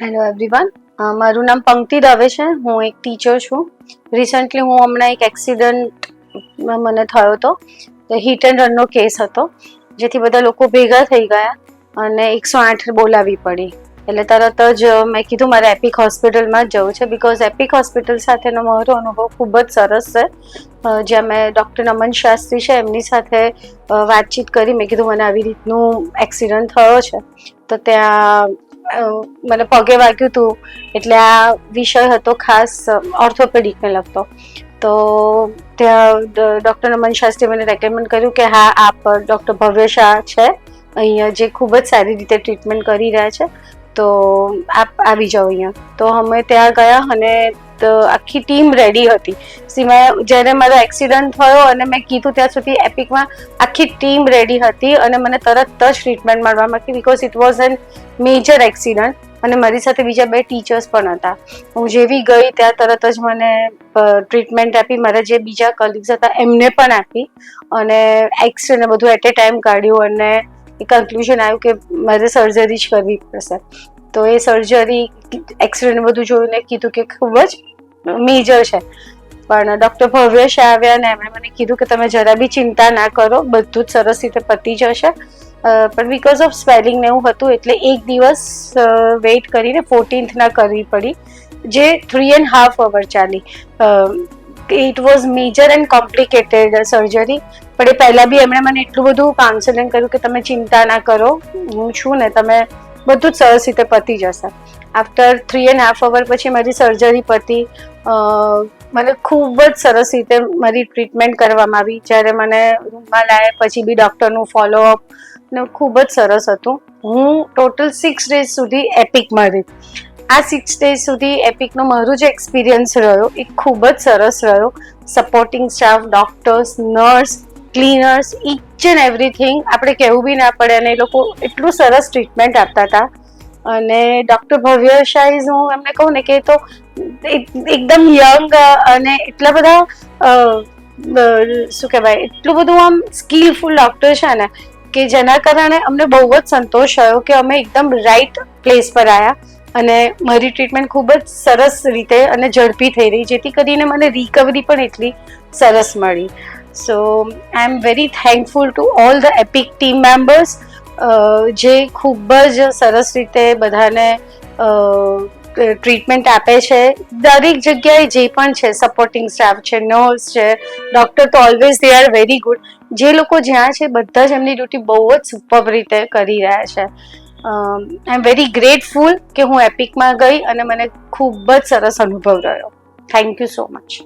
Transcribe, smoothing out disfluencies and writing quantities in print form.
Hello everyone, મારું નામ પંક્તિ દવે છે. હું એક ટીચર છું. રિસન્ટલી હું હમણાં એક એક્સિડન્ટ મને થયો હતો. હિટ એન્ડ રનનો કેસ હતો, જેથી બધા લોકો ભેગા થઈ ગયા અને 108 બોલાવી પડી. એટલે તરત જ મેં કીધું મારે એપિક હોસ્પિટલમાં જ જવું છે, બિકોઝ એપિક હોસ્પિટલ સાથેનો મારો અનુભવ ખૂબ જ સરસ છે. જ્યાં મેં ડૉક્ટર નમન શાસ્ત્રી છે એમની સાથે વાતચીત કરી. મેં કીધું મને આવી રીતનું એક્સિડન્ટ થયો છે, તો ત્યાં મને પગે વાગ્યું હતું, એટલે આ વિષય હતો ખાસ ઓર્થોપેડિકને લગતો. તો ત્યાં ડૉક્ટર નમન શાસ્ત્રી મને રેકમેન્ડ કર્યું કે હા, આપ ડૉક્ટર ભવ્ય શાહ છે અહીંયા, જે ખૂબ જ સારી રીતે ટ્રીટમેન્ટ કરી રહ્યા છે, તો આપ આવી જાઓ અહીંયા. તો અમે ત્યાં ગયા અને આખી ટીમ રેડી હતી. સિવાય જ્યારે મારો એક્સિડન્ટ થયો અને મેં કીધું ત્યાં સુધી એપિકમાં આખી ટીમ રેડી હતી અને મને તરત જ ટ્રીટમેન્ટ મળવા માંડી, because it was an major accident. અને મારી સાથે બીજા 2 ટીચર્સ પણ હતા. હું જેવી ગઈ ત્યાં તરત જ મને ટ્રીટમેન્ટ આપી. મારા જે બીજા કલીગ્સ હતા એમને પણ આપી અને એક્સરે ને બધું એટ એ ટાઈમ કાઢ્યું અને એ કન્ક્લુઝન આવ્યું કે મારે સર્જરી જ કરવી પડશે. તો એ સર્જરી, એક્સરે ને બધું જોઈને કીધું કે ખૂબ જ મેજર છે. પણ ડૉક્ટર ભવ્ય શાહ આવ્યા અને એમણે મને કીધું કે તમે જરા બી ચિંતા ના કરો, બધું જ સરસ રીતે પતી જશે. પણ બિકોઝ ઓફ સ્વેલિંગ ને એવું હતું, એટલે એક દિવસ વેઇટ કરીને 14th કરવી પડી, જે 3.5 hours ચાલી. It was major and complicated surgery. પણ એ પહેલાં બી એમણે મને એટલું બધું કાઉન્સેલિંગ કર્યું કે તમે ચિંતા ના કરો, હું છું ને, તમે બધું જ સરસ રીતે પતી જશે. આફ્ટર 3.5 hours પછી મારી સર્જરી પતી. મને ખૂબ જ સરસ રીતે મારી ટ્રીટમેન્ટ કરવામાં આવી. જ્યારે મને રૂમમાં લાવ્યા પછી બી ડૉક્ટરનું ફોલોઅપ ને ખૂબ જ સરસ હતું. હું ટોટલ 6 days સુધી એપિકમાં રહી. આ 6 days સુધી એપિકનો મારો જે એક્સપિરિયન્સ રહ્યો એ ખૂબ જ સરસ રહ્યો. Supporting staff, doctors, nurse, cleaners, each and everything, આપણે કહેવું બી ના પડે. અને એ લોકો એટલું સરસ ટ્રીટમેન્ટ આપતા હતા. અને ડૉક્ટર ભવ્ય શાહ, હું એમને કહું ને કે તો એકદમ યંગ અને એટલા બધા શું કહેવાય, એટલું બધું આમ સ્કિલફુલ ડૉક્ટર છે ને, કે જેના કારણે અમને બહુ જ સંતોષ થયો કે અમે એકદમ રાઈટ પ્લેસ પર આવ્યા અને મારી ટ્રીટમેન્ટ ખૂબ જ સરસ રીતે અને ઝડપી થઈ રહી, જેથી કરીને મને રિકવરી પણ એટલી સરસ મળી. So I am very thankful to all the epic team members, જે ખૂબ જ સરસ રીતે બધાને ટ્રીટમેન્ટ આપે છે. દરેક જગ્યાએ જે પણ છે, સપોર્ટિંગ સ્ટાફ છે, નર્સ છે, ડૉક્ટર તો always they are very good. જે લોકો જ્યાં છે બધા જ એમની ડ્યુટી બહુ જ સુપર્બ રીતે કરી રહ્યા છે. આઈ એમ વેરી ગ્રેટફુલ કે હું એપિકમાં ગઈ અને મને ખૂબ જ સરસ અનુભવ રહ્યો. Thank you so much.